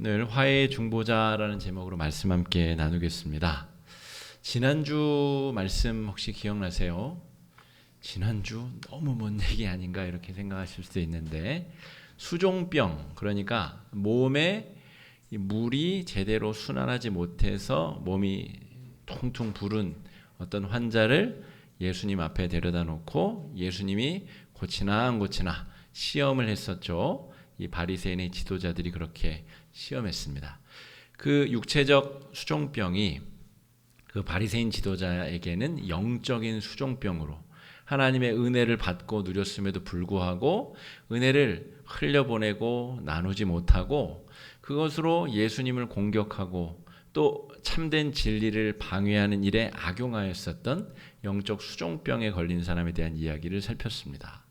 오늘 화해의 중보자라는 제목으로 말씀 함께 나누겠습니다. 지난주 말씀 혹시 기억나세요? 지난주 너무 먼 얘기 아닌가 이렇게 생각하실 수도 있는데, 수종병, 그러니까 몸에 물이 제대로 순환하지 못해서 몸이 통통 부른 어떤 환자를 예수님 앞에 데려다 놓고 예수님이 고치나 안 고치나 시험을 했었죠. 이 바리새인의 지도자들이 그렇게 시험했습니다. 그 육체적 수종병이 그 바리새인 지도자에게는 영적인 수종병으로 하나님의 은혜를 받고 누렸음에도 불구하고 은혜를 흘려보내고 나누지 못하고 그것으로 예수님을 공격하고 또 참된 진리를 방해하는 일에 악용하였었던 영적 수종병에 걸린 사람에 대한 이야기를 살폈습니다.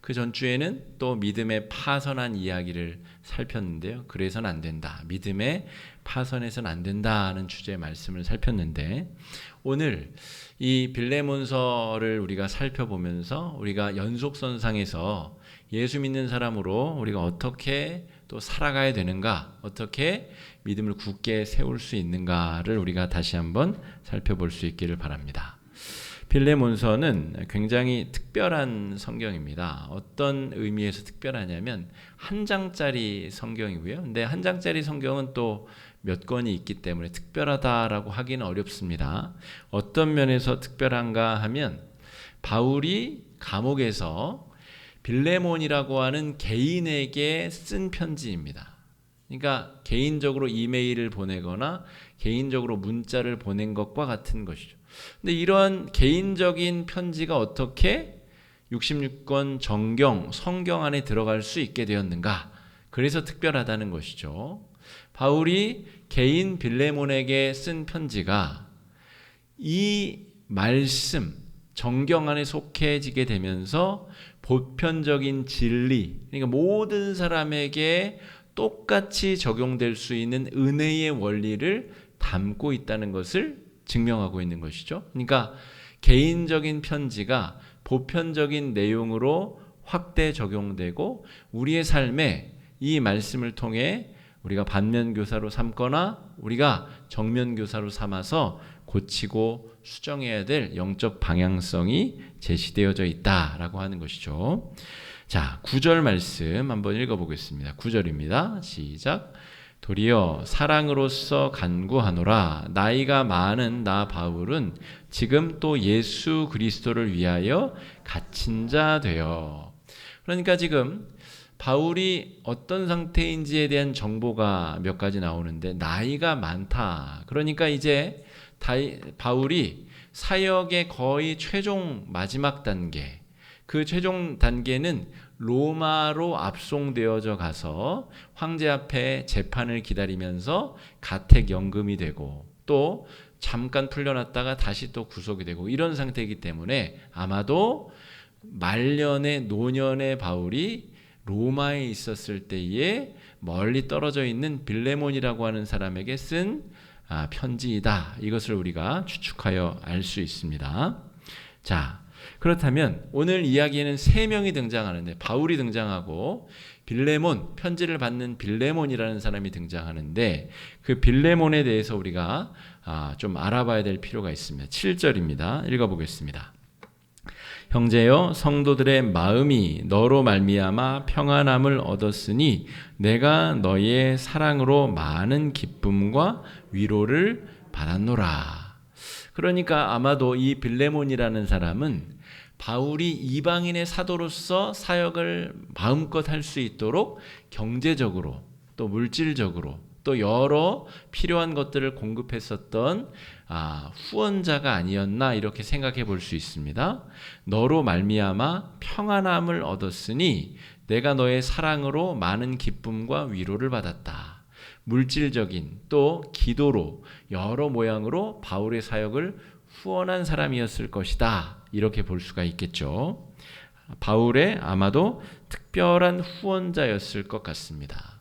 그 전주에는 또 믿음의 파선한 이야기를 살폈는데요. 그래서는 안 된다. 믿음의 파선해서는 안 된다는 주제의 말씀을 살폈는데, 오늘 이 빌레몬서를 우리가 살펴보면서 우리가 연속선상에서 예수 믿는 사람으로 우리가 어떻게 또 살아가야 되는가, 어떻게 믿음을 굳게 세울 수 있는가를 우리가 다시 한번 살펴볼 수 있기를 바랍니다. 빌레몬서는 굉장히 특별한 성경입니다. 어떤 의미에서 특별하냐면 한 장짜리 성경이고요. 근데 한 장짜리 성경은 또 몇 권이 있기 때문에 특별하다라고 하기는 어렵습니다. 어떤 면에서 특별한가 하면 바울이 감옥에서 빌레몬이라고 하는 개인에게 쓴 편지입니다. 그러니까 개인적으로 이메일을 보내거나 개인적으로 문자를 보낸 것과 같은 것이죠. 근데 이러한 개인적인 편지가 어떻게 66권 정경, 성경 안에 들어갈 수 있게 되었는가? 그래서 특별하다는 것이죠. 바울이 개인 빌레몬에게 쓴 편지가 이 말씀, 정경 안에 속해지게 되면서 보편적인 진리, 그러니까 모든 사람에게 똑같이 적용될 수 있는 은혜의 원리를 담고 있다는 것을 증명하고 있는 것이죠. 그러니까 개인적인 편지가 보편적인 내용으로 확대 적용되고 우리의 삶에 이 말씀을 통해 우리가 반면교사로 삼거나 우리가 정면교사로 삼아서 고치고 수정해야 될 영적 방향성이 제시되어져 있다라고 하는 것이죠. 자, 9절 말씀 한번 읽어보겠습니다. 9절입니다. 시작. 도리어 사랑으로서 간구하노라. 나이가 많은 나 바울은 지금 또 예수 그리스도를 위하여 갇힌 자 되어. 그러니까 지금 바울이 어떤 상태인지에 대한 정보가 몇 가지 나오는데, 나이가 많다. 그러니까 이제 바울이 사역의 거의 최종 마지막 단계, 그 최종 단계는 로마로 압송되어져 가서 황제 앞에 재판을 기다리면서 가택연금이 되고 또 잠깐 풀려났다가 다시 또 구속이 되고 이런 상태이기 때문에 아마도 말년의 노년의 바울이 로마에 있었을 때에 멀리 떨어져 있는 빌레몬이라고 하는 사람에게 쓴 편지이다. 이것을 우리가 추측하여 알 수 있습니다. 자, 그렇다면 오늘 이야기에는 세 명이 등장하는데, 바울이 등장하고 빌레몬, 편지를 받는 빌레몬이라는 사람이 등장하는데, 그 빌레몬에 대해서 우리가 좀 알아봐야 될 필요가 있습니다. 7절입니다. 읽어보겠습니다. 형제여, 성도들의 마음이 너로 말미암아 평안함을 얻었으니 내가 너의 사랑으로 많은 기쁨과 위로를 받았노라. 그러니까 아마도 이 빌레몬이라는 사람은 바울이 이방인의 사도로서 사역을 마음껏 할 수 있도록 경제적으로 또 물질적으로 또 여러 필요한 것들을 공급했었던 후원자가 아니었나 이렇게 생각해 볼 수 있습니다. 너로 말미암아 평안함을 얻었으니 내가 너의 사랑으로 많은 기쁨과 위로를 받았다. 물질적인 또 기도로 여러 모양으로 바울의 사역을 후원한 사람이었을 것이다. 이렇게 볼 수가 있겠죠. 바울의 아마도 특별한 후원자였을 것 같습니다.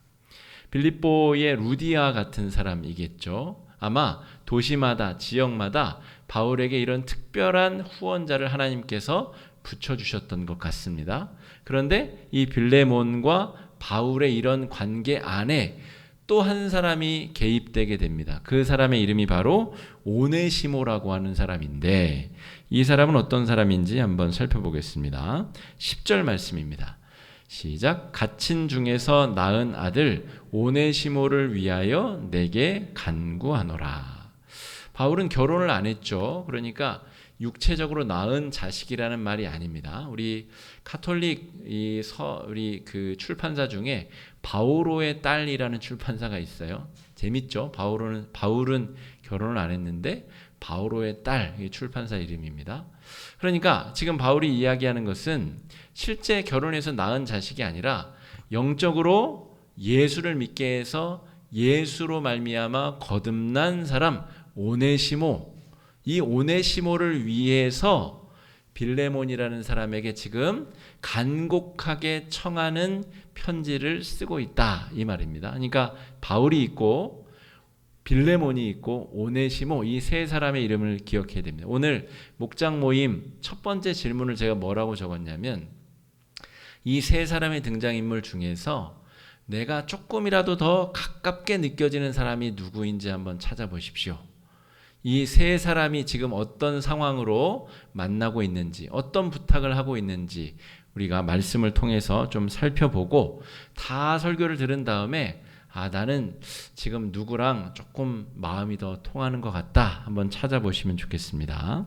빌립보의 루디아 같은 사람이겠죠. 아마 도시마다 지역마다 바울에게 이런 특별한 후원자를 하나님께서 붙여주셨던 것 같습니다. 그런데 이 빌레몬과 바울의 이런 관계 안에 또 한 사람이 개입되게 됩니다. 그 사람의 이름이 바로 오네시모라고 하는 사람인데, 이 사람은 어떤 사람인지 한번 살펴보겠습니다. 10절 말씀입니다. 시작. 갇힌 중에서 낳은 아들 오네시모를 위하여 내게 간구하노라. 바울은 결혼을 안 했죠. 그러니까 육체적으로 낳은 자식이라는 말이 아닙니다. 우리 카톨릭 우리 그 출판사 중에 바오로의 딸이라는 출판사가 있어요. 재밌죠? 바울은 결혼을 안 했는데 바오로의 딸, 출판사 이름입니다. 그러니까 지금 바울이 이야기하는 것은 실제 결혼해서 낳은 자식이 아니라 영적으로 예수를 믿게 해서 예수로 말미암아 거듭난 사람 오네시모, 이 오네시모를 위해서 빌레몬이라는 사람에게 지금 간곡하게 청하는 편지를 쓰고 있다, 이 말입니다. 그러니까 바울이 있고 빌레몬이 있고 오네시모, 이 세 사람의 이름을 기억해야 됩니다. 오늘 목장 모임 첫 번째 질문을 제가 뭐라고 적었냐면, 이 세 사람의 등장인물 중에서 내가 조금이라도 더 가깝게 느껴지는 사람이 누구인지 한번 찾아보십시오. 이 세 사람이 지금 어떤 상황으로 만나고 있는지, 어떤 부탁을 하고 있는지 우리가 말씀을 통해서 좀 살펴보고, 다 설교를 들은 다음에 나는 지금 누구랑 조금 마음이 더 통하는 것 같다, 한번 찾아보시면 좋겠습니다.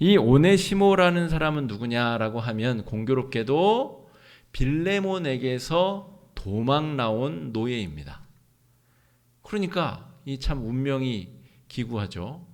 이 오네시모라는 사람은 누구냐라고 하면 공교롭게도 빌레몬에게서 도망 나온 노예입니다. 그러니까 이 참 운명이 기구하죠.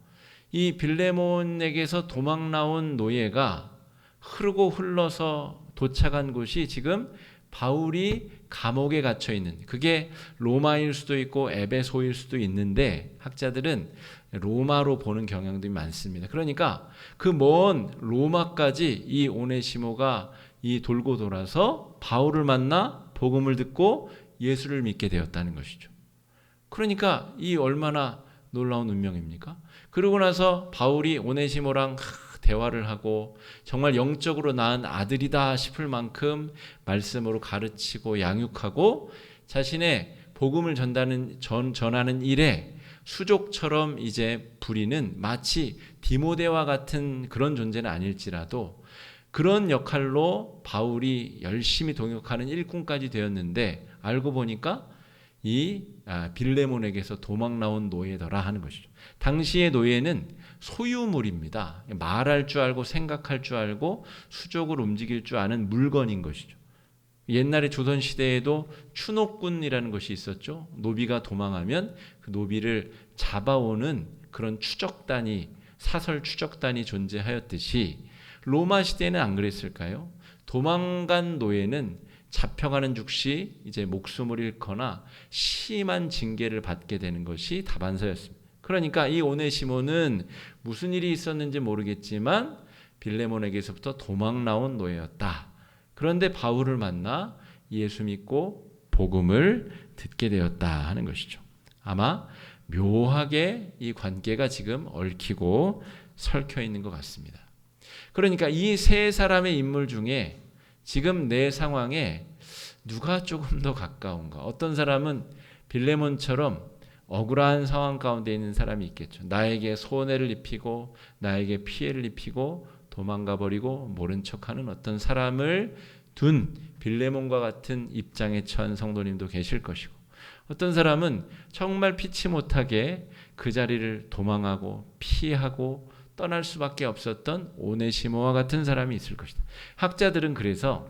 이 빌레몬에게서 도망 나온 노예가 흐르고 흘러서 도착한 곳이 지금 바울이 감옥에 갇혀 있는, 그게 로마일 수도 있고 에베소일 수도 있는데 학자들은 로마로 보는 경향들이 많습니다. 그러니까 그 먼 로마까지 이 오네시모가 이 돌고 돌아서 바울을 만나 복음을 듣고 예수를 믿게 되었다는 것이죠. 그러니까 이 얼마나 놀라운 운명입니까? 그러고 나서 바울이 오네시모랑 대화를 하고 정말 영적으로 낳은 아들이다 싶을 만큼 말씀으로 가르치고 양육하고 자신의 복음을 전하는 일에 수족처럼 이제 부리는, 마치 디모데와 같은 그런 존재는 아닐지라도 그런 역할로 바울이 열심히 동역하는 일꾼까지 되었는데, 알고 보니까 이 빌레몬에게서 도망 나온 노예더라 하는 것이죠. 당시의 노예는 소유물입니다. 말할 줄 알고 생각할 줄 알고 수족을 움직일 줄 아는 물건인 것이죠. 옛날에 조선시대에도 추노꾼이라는 것이 있었죠. 노비가 도망하면 그 노비를 잡아오는 그런 추적단이, 사설 추적단이 존재하였듯이 로마 시대에는 안 그랬을까요? 도망간 노예는 잡혀가는 즉시 이제 목숨을 잃거나 심한 징계를 받게 되는 것이 다반사였습니다. 그러니까 이 오네시모는 무슨 일이 있었는지 모르겠지만 빌레몬에게서부터 도망 나온 노예였다. 그런데 바울을 만나 예수 믿고 복음을 듣게 되었다 하는 것이죠. 아마 묘하게 이 관계가 지금 얽히고 설켜 있는 것 같습니다. 그러니까 이 세 사람의 인물 중에 지금 내 상황에 누가 조금 더 가까운가? 어떤 사람은 빌레몬처럼 억울한 상황 가운데 있는 사람이 있겠죠. 나에게 손해를 입히고 나에게 피해를 입히고 도망가 버리고 모른 척하는 어떤 사람을 둔 빌레몬과 같은 입장에 처한 성도님도 계실 것이고, 어떤 사람은 정말 피치 못하게 그 자리를 도망하고 피하고 떠날 수밖에 없었던 오네시모와 같은 사람이 있을 것이다. 학자들은 그래서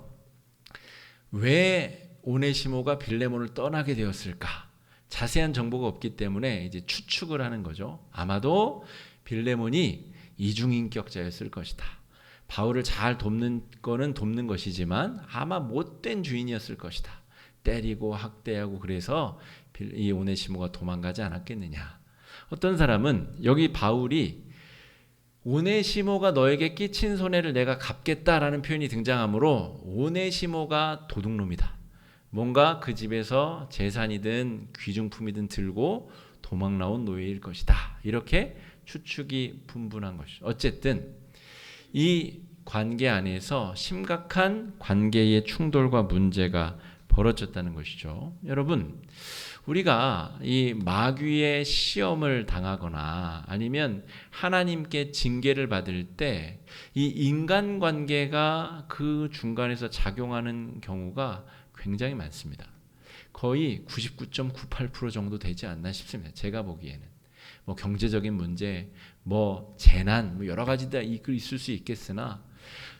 왜 오네시모가 빌레몬을 떠나게 되었을까? 자세한 정보가 없기 때문에 이제 추측을 하는 거죠. 아마도 빌레몬이 이중인격자였을 것이다. 바울을 잘 돕는 거는 돕는 것이지만 아마 못된 주인이었을 것이다. 때리고 학대하고, 그래서 이 오네시모가 도망가지 않았겠느냐. 어떤 사람은 여기 바울이 오네시모가 너에게 끼친 손해를 내가 갚겠다라는 표현이 등장하므로 오네시모가 도둑놈이다. 뭔가 그 집에서 재산이든 귀중품이든 들고 도망 나온 노예일 것이다. 이렇게 추측이 분분한 것이죠. 어쨌든 이 관계 안에서 심각한 관계의 충돌과 문제가 벌어졌다는 것이죠. 여러분, 우리가 이 마귀의 시험을 당하거나 아니면 하나님께 징계를 받을 때 이 인간관계가 그 중간에서 작용하는 경우가 굉장히 많습니다. 거의 99.98% 정도 되지 않나 싶습니다. 제가 보기에는. 뭐 경제적인 문제, 뭐 재난, 뭐 여러 가지 다 있을 수 있겠으나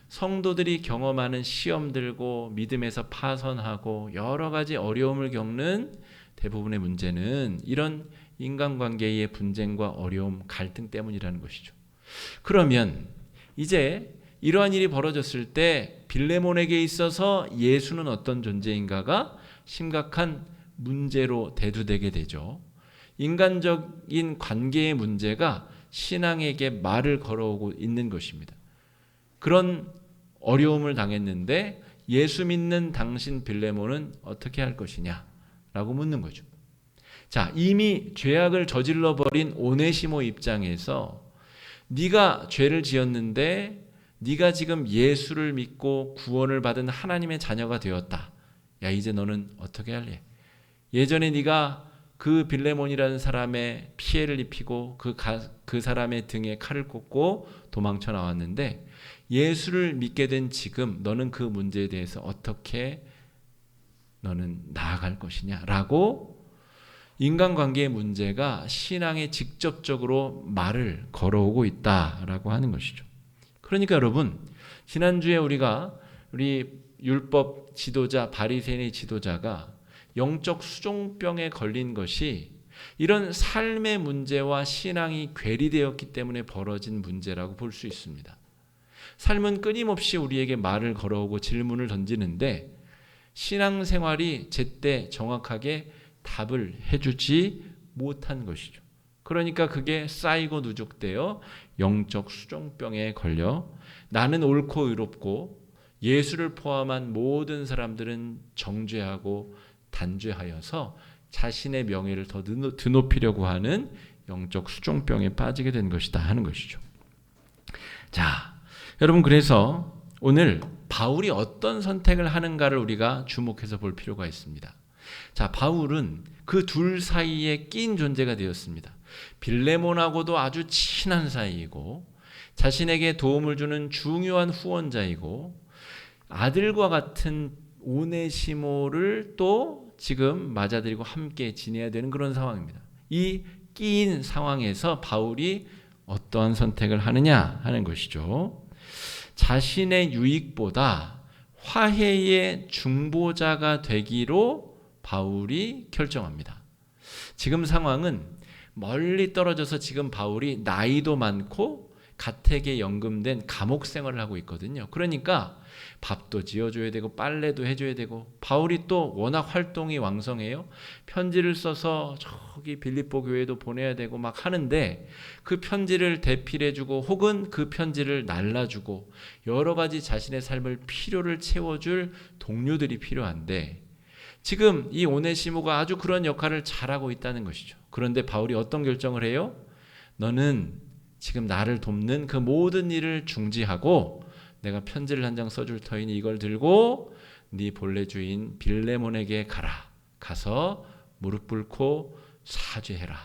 성도들이 경험하는 시험들고 믿음에서 파선하고 여러 가지 어려움을 겪는 대부분의 문제는 이런 인간관계의 분쟁과 어려움, 갈등 때문이라는 것이죠. 그러면 이제 이러한 일이 벌어졌을 때 빌레몬에게 있어서 예수는 어떤 존재인가가 심각한 문제로 대두되게 되죠. 인간적인 관계의 문제가 신앙에게 말을 걸어오고 있는 것입니다. 그런 어려움을 당했는데 예수 믿는 당신 빌레몬은 어떻게 할 것이냐 라고 묻는 거죠. 자, 이미 죄악을 저질러 버린 오네시모 입장에서 네가 죄를 지었는데 네가 지금 예수를 믿고 구원을 받은 하나님의 자녀가 되었다. 야, 이제 너는 어떻게 할래? 예전에 네가 그 빌레몬이라는 사람의 피해를 입히고 그 사람의 등에 칼을 꽂고 도망쳐 나왔는데 예수를 믿게 된 지금 너는 그 문제에 대해서 어떻게 너는 나아갈 것이냐 라고 인간관계의 문제가 신앙에 직접적으로 말을 걸어오고 있다라고 하는 것이죠. 그러니까 여러분, 지난주에 우리 율법 지도자 바리새인의 지도자가 영적 수종병에 걸린 것이 이런 삶의 문제와 신앙이 괴리되었기 때문에 벌어진 문제라고 볼 수 있습니다. 삶은 끊임없이 우리에게 말을 걸어오고 질문을 던지는데 신앙생활이 제때 정확하게 답을 해주지 못한 것이죠. 그러니까 그게 쌓이고 누적되어 영적 수종병에 걸려 나는 옳고 의롭고 예수를 포함한 모든 사람들은 정죄하고 단죄하여서 자신의 명예를 더 드높이려고 하는 영적 수종병에 빠지게 된 것이다 하는 것이죠. 자, 여러분, 그래서 오늘 바울이 어떤 선택을 하는가를 우리가 주목해서 볼 필요가 있습니다. 자, 바울은 그 둘 사이에 낀 존재가 되었습니다. 빌레몬하고도 아주 친한 사이이고 자신에게 도움을 주는 중요한 후원자이고 아들과 같은 오네시모를 또 지금 맞아들이고 함께 지내야 되는 그런 상황입니다. 이 끼인 상황에서 바울이 어떠한 선택을 하느냐 하는 것이죠. 자신의 유익보다 화해의 중보자가 되기로 바울이 결정합니다. 지금 상황은 멀리 떨어져서 지금 바울이 나이도 많고 가택에 연금된 감옥 생활을 하고 있거든요. 그러니까 밥도 지어줘야 되고 빨래도 해줘야 되고 바울이 또 워낙 활동이 왕성해요. 편지를 써서 저기 빌립보 교회도 보내야 되고 막 하는데 그 편지를 대필해주고 혹은 그 편지를 날라주고 여러 가지 자신의 삶을 필요를 채워줄 동료들이 필요한데 지금 이 오네시모가 아주 그런 역할을 잘하고 있다는 것이죠. 그런데 바울이 어떤 결정을 해요? 너는 지금 나를 돕는 그 모든 일을 중지하고 내가 편지를 한 장 써줄 터이니 이걸 들고 네 본래 주인 빌레몬에게 가라. 가서 무릎 꿇고 사죄해라.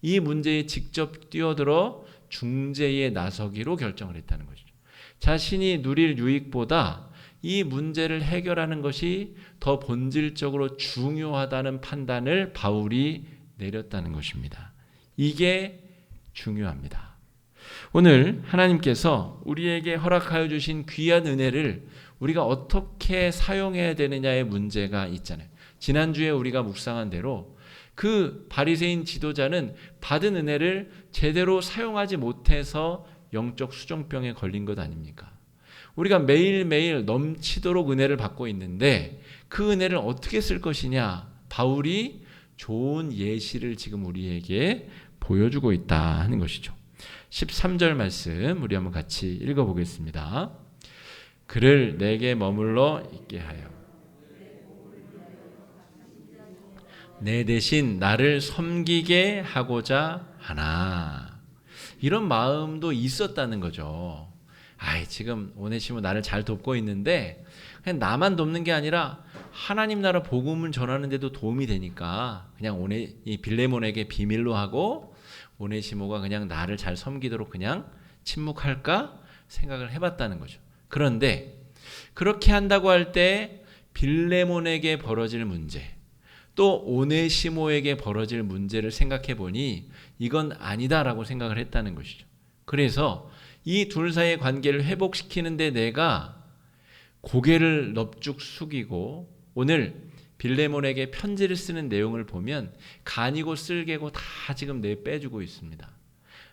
이 문제에 직접 뛰어들어 중재에 나서기로 결정을 했다는 것이죠. 자신이 누릴 유익보다 이 문제를 해결하는 것이 더 본질적으로 중요하다는 판단을 바울이 내렸다는 것입니다. 이게 중요합니다. 오늘 하나님께서 우리에게 허락하여 주신 귀한 은혜를 우리가 어떻게 사용해야 되느냐의 문제가 있잖아요. 지난주에 우리가 묵상한 대로 그 바리새인 지도자는 받은 은혜를 제대로 사용하지 못해서 영적 수종병에 걸린 것 아닙니까? 우리가 매일매일 넘치도록 은혜를 받고 있는데 그 은혜를 어떻게 쓸 것이냐? 바울이 좋은 예시를 지금 우리에게 보여주고 있다 하는 것이죠. 13절 말씀 우리 한번 같이 읽어보겠습니다. 그를 내게 머물러 있게 하여 내 대신 나를 섬기게 하고자 하나. 이런 마음도 있었다는 거죠. 지금 오네시모 나를 잘 돕고 있는데 그냥 나만 돕는 게 아니라 하나님 나라 복음을 전하는 데도 도움이 되니까 그냥 이 빌레몬에게 비밀로 하고 오네시모가 그냥 나를 잘 섬기도록 그냥 침묵할까 생각을 해봤다는 거죠. 그런데 그렇게 한다고 할 때 빌레몬에게 벌어질 문제, 또 오네시모에게 벌어질 문제를 생각해 보니 이건 아니다라고 생각을 했다는 것이죠. 그래서 이 둘 사이의 관계를 회복시키는데 내가 고개를 넙죽 숙이고, 오늘 빌레몬에게 편지를 쓰는 내용을 보면 간이고 쓸개고 다 지금 빼주고 있습니다.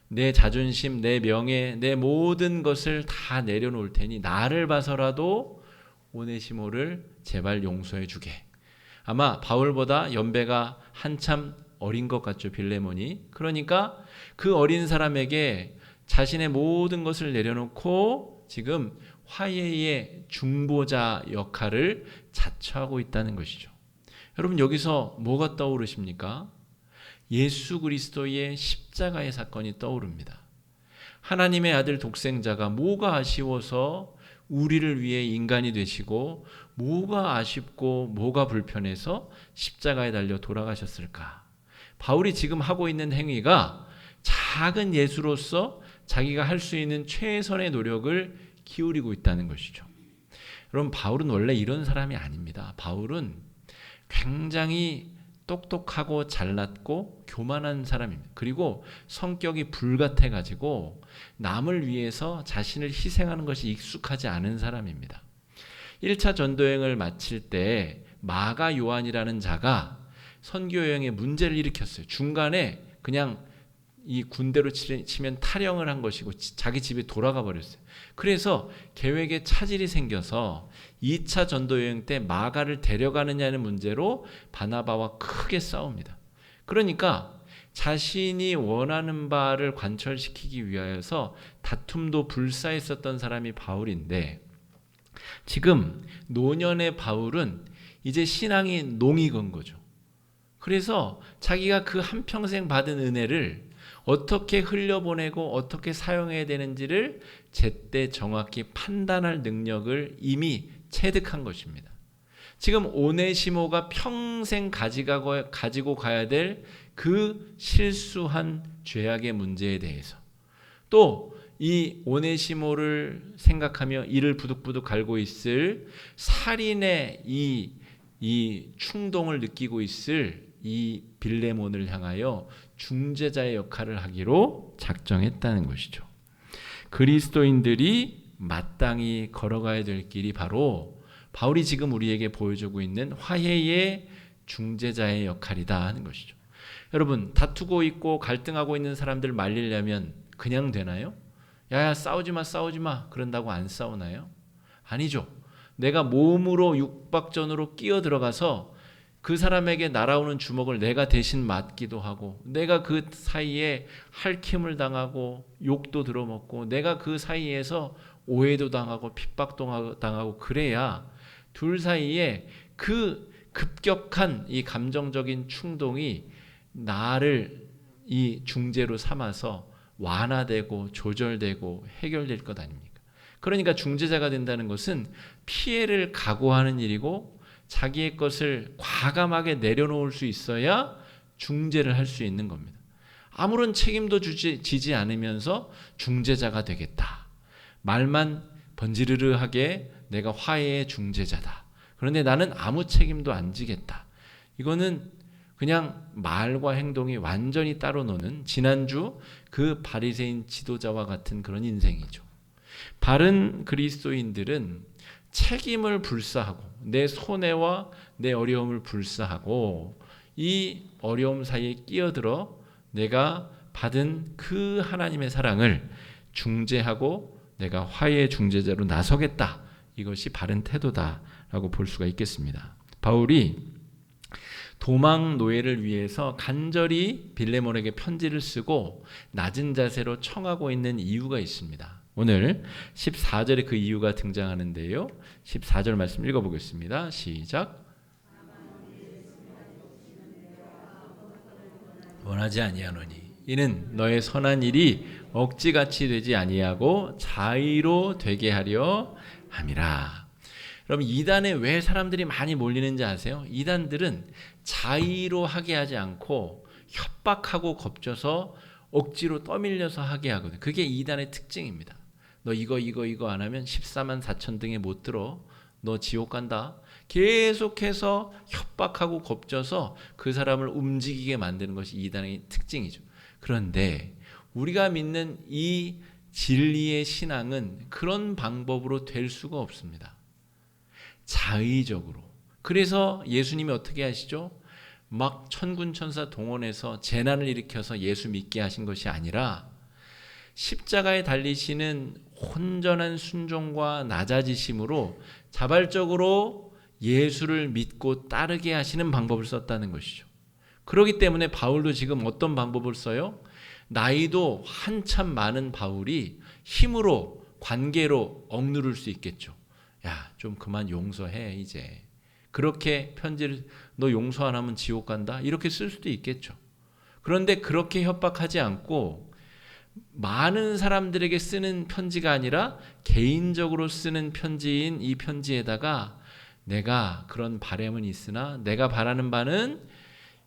내 자존심, 내 명예, 내 모든 것을 다 내려놓을 테니 나를 봐서라도 오네시모를 제발 용서해 주게. 아마 바울보다 연배가 한참 어린 것 같죠, 빌레몬이. 그러니까 그 어린 사람에게 자신의 모든 것을 내려놓고 지금 화해의 중보자 역할을 자처하고 있다는 것이죠. 여러분, 여기서 뭐가 떠오르십니까? 예수 그리스도의 십자가의 사건이 떠오릅니다. 하나님의 아들 독생자가 뭐가 아쉬워서 우리를 위해 인간이 되시고, 뭐가 아쉽고 뭐가 불편해서 십자가에 달려 돌아가셨을까? 바울이 지금 하고 있는 행위가 작은 예수로서 자기가 할 수 있는 최선의 노력을 기울이고 있다는 것이죠. 여러분, 바울은 원래 이런 사람이 아닙니다. 바울은 굉장히 똑똑하고 잘났고 교만한 사람입니다. 그리고 성격이 불같아가지고 남을 위해서 자신을 희생하는 것이 익숙하지 않은 사람입니다. 1차 전도여행을 마칠 때 마가 요한이라는 자가 선교여행에 문제를 일으켰어요. 중간에 그냥 이 군대로 치면 탈영을 한 것이고 자기 집에 돌아가 버렸어요. 그래서 계획에 차질이 생겨서 2차 전도여행 때 마가를 데려가느냐는 문제로 바나바와 크게 싸웁니다. 그러니까 자신이 원하는 바를 관철시키기 위하여서 다툼도 불사했었던 사람이 바울인데, 지금 노년의 바울은 이제 신앙이 농이 건 거죠. 그래서 자기가 그 한평생 받은 은혜를 어떻게 흘려보내고 어떻게 사용해야 되는지를 제때 정확히 판단할 능력을 이미 체득한 것입니다. 지금 오네시모가 평생 가지고 가야 될 그 실수한 죄악의 문제에 대해서, 또 이 오네시모를 생각하며 이를 부득부득 갈고 있을 살인의 이 충동을 느끼고 있을 이 빌레몬을 향하여 중재자의 역할을 하기로 작정했다는 것이죠. 그리스도인들이 마땅히 걸어가야 될 길이 바로 바울이 지금 우리에게 보여주고 있는 화해의 중재자의 역할이다 하는 것이죠. 여러분, 다투고 있고 갈등하고 있는 사람들 말리려면 그냥 되나요? 야야 싸우지 마 그런다고 안 싸우나요? 아니죠. 내가 몸으로 육박전으로 끼어 들어가서 그 사람에게 날아오는 주먹을 내가 대신 맞기도 하고, 내가 그 사이에 핥힘을 당하고 욕도 들어먹고, 내가 그 사이에서 오해도 당하고 핍박도 당하고, 그래야 둘 사이에 그 급격한 이 감정적인 충동이 나를 이 중재로 삼아서 완화되고 조절되고 해결될 것 아닙니까? 그러니까 중재자가 된다는 것은 피해를 각오하는 일이고, 자기의 것을 과감하게 내려놓을 수 있어야 중재를 할 수 있는 겁니다. 아무런 책임도 지지 않으면서 중재자가 되겠다. 말만 번지르르하게 내가 화해의 중재자다. 그런데 나는 아무 책임도 안 지겠다. 이거는 그냥 말과 행동이 완전히 따로 노는, 지난주 그 바리새인 지도자와 같은 그런 인생이죠. 바른 그리스도인들은 책임을 불사하고 내 손해와 내 어려움을 불사하고 이 어려움 사이에 끼어들어 내가 받은 그 하나님의 사랑을 중재하고 내가 화해의 중재자로 나서겠다. 이것이 바른 태도다라고 볼 수가 있겠습니다. 바울이 도망 노예를 위해서 간절히 빌레몬에게 편지를 쓰고 낮은 자세로 청하고 있는 이유가 있습니다. 오늘 14절에 그 이유가 등장하는데요. 14절 말씀 읽어보겠습니다. 시작. 원하지 아니하노니 이는 너의 선한 일이 억지같이 되지 아니하고 자의로 되게 하려 함이라. 여러분 이단에 왜 사람들이 많이 몰리는지 아세요? 이단들은 자의로 하게 하지 않고 협박하고 겁줘서 억지로 떠밀려서 하게 하거든요. 그게 이단의 특징입니다. 너 이거 안 하면 14만 4천 등에 못 들어. 너 지옥 간다. 계속해서 협박하고 겁줘서 그 사람을 움직이게 만드는 것이 이단의 특징이죠. 그런데 우리가 믿는 이 진리의 신앙은 그런 방법으로 될 수가 없습니다. 자의적으로. 그래서 예수님이 어떻게 하시죠? 막 천군천사 동원해서 재난을 일으켜서 예수 믿게 하신 것이 아니라 십자가에 달리시는 온전한 순종과 낮아지심으로 자발적으로 예수를 믿고 따르게 하시는 방법을 썼다는 것이죠. 그렇기 때문에 바울도 지금 어떤 방법을 써요? 나이도 한참 많은 바울이 힘으로 관계로 억누를 수 있겠죠. 야, 좀 그만 용서해 이제. 그렇게 편지를 너 용서 안 하면 지옥 간다 이렇게 쓸 수도 있겠죠. 그런데 그렇게 협박하지 않고 많은 사람들에게 쓰는 편지가 아니라 개인적으로 쓰는 편지인 이 편지에다가 내가 그런 바람은 있으나 내가 바라는 바는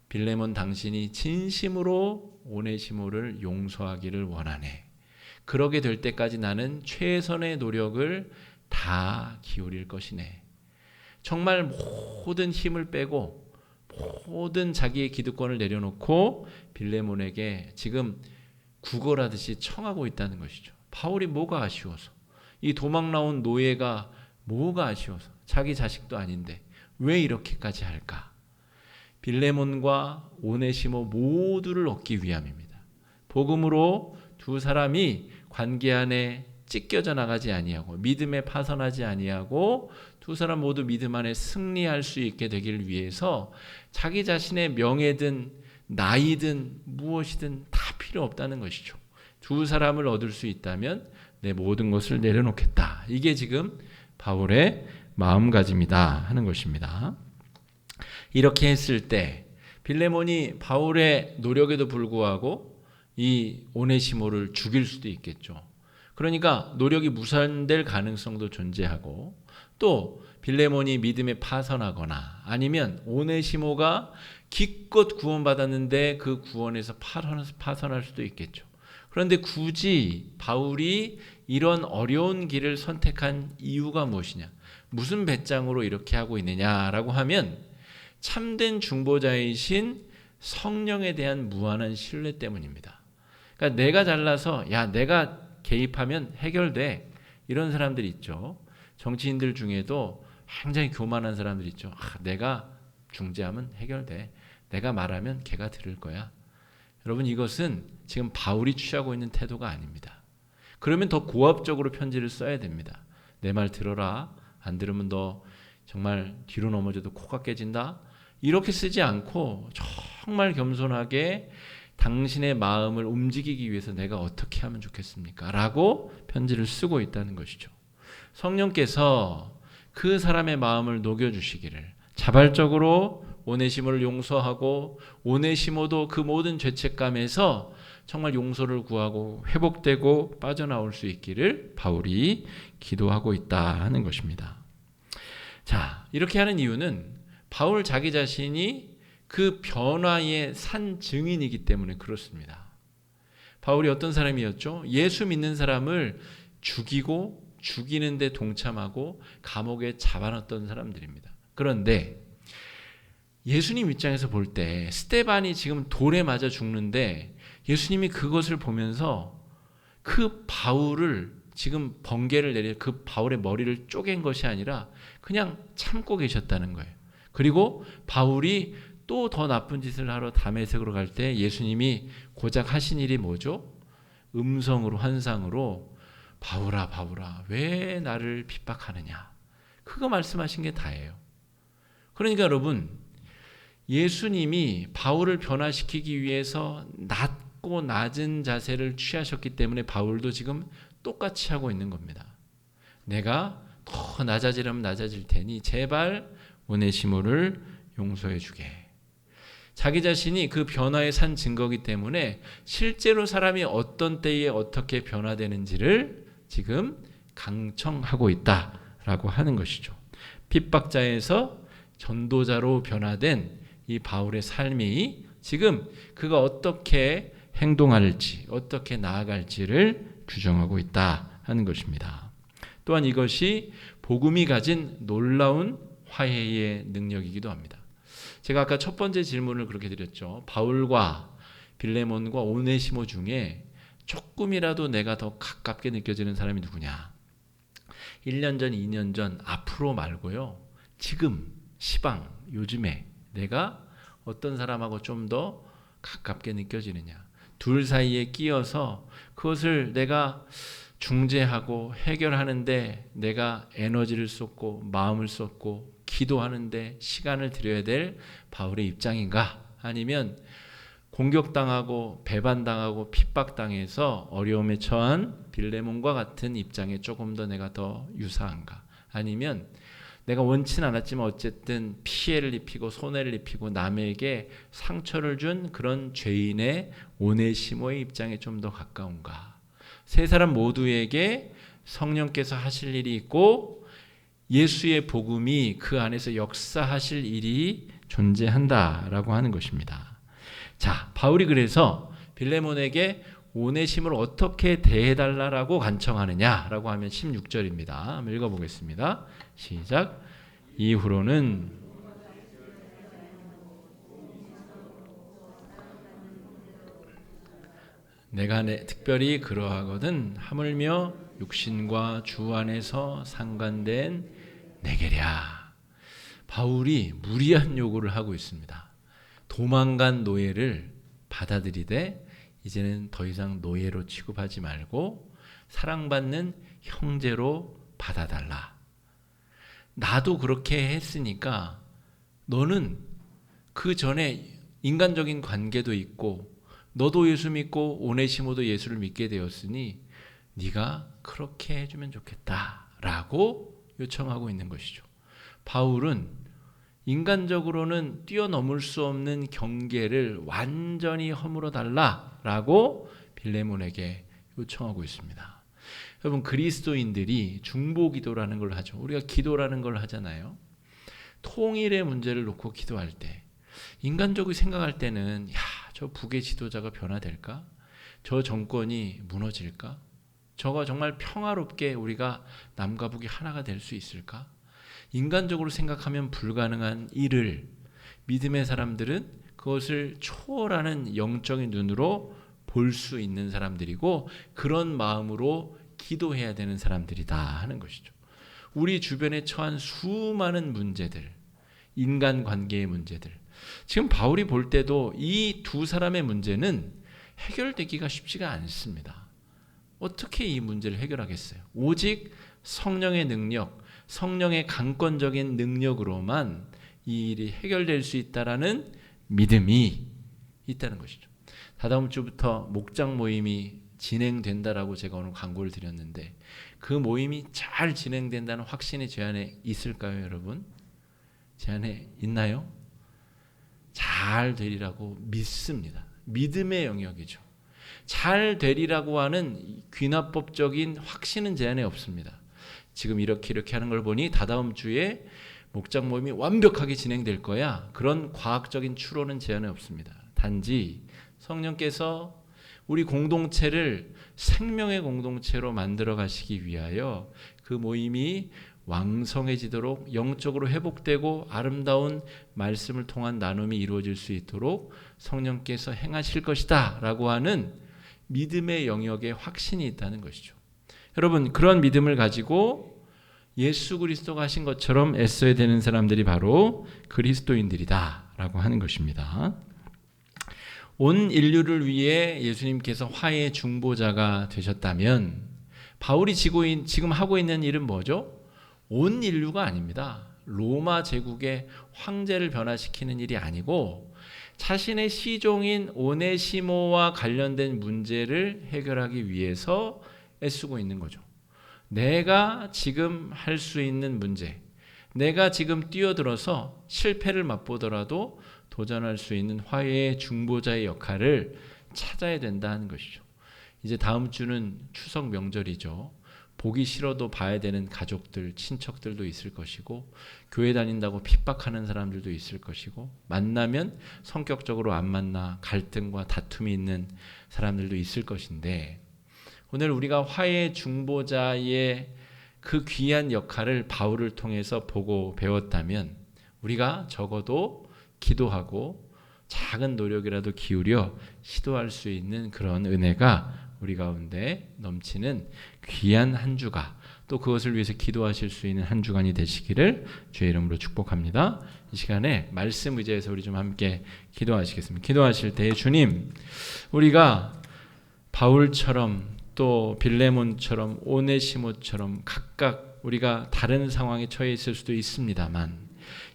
빌레몬 당신이 진심으로 오네시모를 용서하기를 원하네. 그러게 될 때까지 나는 최선의 노력을 다 기울일 것이네. 정말 모든 힘을 빼고 모든 자기의 기득권을 내려놓고 빌레몬에게 지금 구걸하듯이 청하고 있다는 것이죠. 바울이 뭐가 아쉬워서, 이 도망 나온 노예가 뭐가 아쉬워서, 자기 자식도 아닌데 왜 이렇게까지 할까? 빌레몬과 오네시모 모두를 얻기 위함입니다. 복음으로 두 사람이 관계 안에 찢겨져 나가지 아니하고 믿음에 파선하지 아니하고 두 사람 모두 믿음 안에 승리할 수 있게 되길 위해서 자기 자신의 명예든 나이든 무엇이든 다 필요 없다는 것이죠. 두 사람을 얻을 수 있다면 내 모든 것을 내려놓겠다. 이게 지금 바울의 마음가짐이다 하는 것입니다. 이렇게 했을 때 빌레몬이 바울의 노력에도 불구하고 이 오네시모를 죽일 수도 있겠죠. 그러니까 노력이 무산될 가능성도 존재하고 또 빌레몬이 믿음에 파선하거나 아니면 오네시모가 기껏 구원받았는데 그 구원에서 파선할 수도 있겠죠. 그런데 굳이 바울이 이런 어려운 길을 선택한 이유가 무엇이냐? 무슨 배짱으로 이렇게 하고 있느냐라고 하면 참된 중보자이신 성령에 대한 무한한 신뢰 때문입니다. 그러니까 내가 잘나서 내가 개입하면 해결돼. 이런 사람들 있죠. 정치인들 중에도 굉장히 교만한 사람들 있죠. 내가 중재하면 해결돼. 내가 말하면 걔가 들을 거야. 여러분 이것은 지금 바울이 취하고 있는 태도가 아닙니다. 그러면 더 고압적으로 편지를 써야 됩니다. 내 말 들어라. 안 들으면 너 정말 뒤로 넘어져도 코가 깨진다. 이렇게 쓰지 않고 정말 겸손하게 당신의 마음을 움직이기 위해서 내가 어떻게 하면 좋겠습니까? 라고 편지를 쓰고 있다는 것이죠. 성령께서 그 사람의 마음을 녹여주시기를 자발적으로 오네시모를 용서하고 오네시모도 그 모든 죄책감에서 정말 용서를 구하고 회복되고 빠져나올 수 있기를 바울이 기도하고 있다 하는 것입니다. 자, 이렇게 하는 이유는 바울 자기 자신이 그 변화의 산 증인이기 때문에 그렇습니다. 바울이 어떤 사람이었죠? 예수 믿는 사람을 죽이고 죽이는 데 동참하고 감옥에 잡아놨던 사람들입니다. 그런데 예수님 입장에서 볼 때 스데반이 지금 돌에 맞아 죽는데 예수님이 그것을 보면서 그 바울을 지금 번개를 내려 그 바울의 머리를 쪼갠 것이 아니라 그냥 참고 계셨다는 거예요. 그리고 바울이 또 더 나쁜 짓을 하러 다메섹으로 갈 때 예수님이 고작 하신 일이 뭐죠? 음성으로 환상으로 바울아 바울아 왜 나를 핍박하느냐. 그거 말씀하신 게 다예요. 그러니까 여러분 예수님이 바울을 변화시키기 위해서 낮고 낮은 자세를 취하셨기 때문에 바울도 지금 똑같이 하고 있는 겁니다. 내가 더 낮아지려면 낮아질 테니 제발 오네시모를 용서해 주게. 자기 자신이 그 변화의 산 증거이기 때문에 실제로 사람이 어떤 때에 어떻게 변화되는지를 지금 강청하고 있다라고 하는 것이죠. 핍박자에서 전도자로 변화된 이 바울의 삶이 지금 그가 어떻게 행동할지, 어떻게 나아갈지를 규정하고 있다 하는 것입니다. 또한 이것이 복음이 가진 놀라운 화해의 능력이기도 합니다. 제가 아까 첫 번째 질문을 그렇게 드렸죠. 바울과 빌레몬과 오네시모 중에 조금이라도 내가 더 가깝게 느껴지는 사람이 누구냐? 1년 전, 2년 전, 앞으로 말고요. 지금, 시방, 요즘에 내가 어떤 사람하고 좀 더 가깝게 느껴지느냐? 둘 사이에 끼어서 그것을 내가 중재하고 해결하는데 내가 에너지를 쏟고 마음을 쏟고 기도하는데 시간을 들여야 될 바울의 입장인가? 아니면 공격당하고 배반당하고 핍박당해서 어려움에 처한 빌레몬과 같은 입장에 조금 더 내가 더 유사한가? 아니면 내가 원치는 않았지만 어쨌든 피해를 입히고 손해를 입히고 남에게 상처를 준 그런 죄인의 오네시모의 입장에 좀 더 가까운가? 세 사람 모두에게 성령께서 하실 일이 있고 예수의 복음이 그 안에서 역사하실 일이 존재한다라고 하는 것입니다. 자, 바울이 그래서 빌레몬에게 오네시모를 어떻게 대해달라고 간청하느냐라고 하면 16절입니다. 한번 읽어보겠습니다. 시작. 이후로는 내가 특별히 그러하거든 하물며 육신과 주 안에서 상관된 내게랴. 바울이 무리한 요구를 하고 있습니다. 도망간 노예를 받아들이되 이제는 더 이상 노예로 취급하지 말고 사랑받는 형제로 받아달라. 나도 그렇게 했으니까 너는 그 전에 인간적인 관계도 있고 너도 예수 믿고 오네시모도 예수를 믿게 되었으니 네가 그렇게 해주면 좋겠다라고 요청하고 있는 것이죠. 바울은 인간적으로는 뛰어넘을 수 없는 경계를 완전히 허물어 달라라고 빌레몬에게 요청하고 있습니다. 여러분, 그리스도인들이 중보기도라는 걸 하죠. 우리가 기도라는 걸 하잖아요. 통일의 문제를 놓고 기도할 때 인간적으로 생각할 때는 저 북의 지도자가 변화될까? 저 정권이 무너질까? 저가 정말 평화롭게 우리가 남과 북이 하나가 될 수 있을까? 인간적으로 생각하면 불가능한 일을 믿음의 사람들은 그것을 초월하는 영적인 눈으로 볼 수 있는 사람들이고 그런 마음으로 기도해야 되는 사람들이다 하는 것이죠. 우리 주변에 처한 수많은 문제들, 인간관계의 문제들, 지금 바울이 볼 때도 이 두 사람의 문제는 해결되기가 쉽지가 않습니다. 어떻게 이 문제를 해결하겠어요? 오직 성령의 능력, 성령의 강권적인 능력으로만 이 일이 해결될 수 있다라는 믿음이 있다는 것이죠. 다다음 주부터 목장 모임이 진행된다라고 제가 오늘 광고를 드렸는데 그 모임이 잘 진행된다는 확신이 제 안에 있을까요, 여러분? 제 안에 있나요? 잘 되리라고 믿습니다. 믿음의 영역이죠. 잘 되리라고 하는 귀납법적인 확신은 제 안에 없습니다. 지금 이렇게 하는 걸 보니 다다음 주에 목장 모임이 완벽하게 진행될 거야. 그런 과학적인 추론은 제 안에 없습니다. 단지 성령께서 우리 공동체를 생명의 공동체로 만들어 가시기 위하여 그 모임이 왕성해지도록 영적으로 회복되고 아름다운 말씀을 통한 나눔이 이루어질 수 있도록 성령께서 행하실 것이다 라고 하는 믿음의 영역에 확신이 있다는 것이죠. 여러분, 그런 믿음을 가지고 예수 그리스도가 하신 것처럼 애써야 되는 사람들이 바로 그리스도인들이다 라고 하는 것입니다. 온 인류를 위해 예수님께서 화해의 중보자가 되셨다면 바울이 지금 하고 있는 일은 뭐죠? 온 인류가 아닙니다. 로마 제국의 황제를 변화시키는 일이 아니고 자신의 시종인 오네시모와 관련된 문제를 해결하기 위해서 애쓰고 있는 거죠. 내가 지금 할 수 있는 문제, 내가 지금 뛰어들어서 실패를 맛보더라도 도전할 수 있는 화해의 중보자의 역할을 찾아야 된다는 것이죠. 이제 다음 주는 추석 명절이죠. 보기 싫어도 봐야 되는 가족들, 친척들도 있을 것이고, 교회 다닌다고 핍박하는 사람들도 있을 것이고, 만나면 성격적으로 안 만나 갈등과 다툼이 있는 사람들도 있을 것인데, 오늘 우리가 화해 중보자의 그 귀한 역할을 바울을 통해서 보고 배웠다면, 우리가 적어도 기도하고 작은 노력이라도 기울여 시도할 수 있는 그런 은혜가 우리 가운데 넘치는 귀한 한 주가, 또 그것을 위해서 기도하실 수 있는 한 주간이 되시기를 주의 이름으로 축복합니다. 이 시간에 말씀 의지해서 우리 좀 함께 기도하시겠습니다. 기도하실 때 주님, 우리가 바울처럼 또 빌레몬처럼 오네시모처럼 각각 우리가 다른 상황에 처해 있을 수도 있습니다만,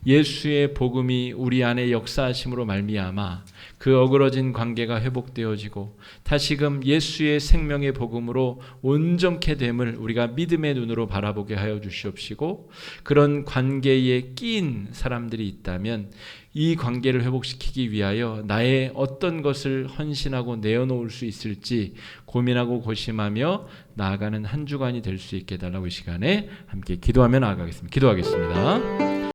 예수의 복음이 우리 안에 역사하심으로 말미암아 그 어그러진 관계가 회복되어지고 다시금 예수의 생명의 복음으로 온전케 됨을 우리가 믿음의 눈으로 바라보게 하여 주시옵시고, 그런 관계에 끼인 사람들이 있다면 이 관계를 회복시키기 위하여 나의 어떤 것을 헌신하고 내어놓을 수 있을지 고민하고 고심하며 나아가는 한 주간이 될 수 있게 해달라고 이 시간에 함께 기도하며 나아가겠습니다. 기도하겠습니다.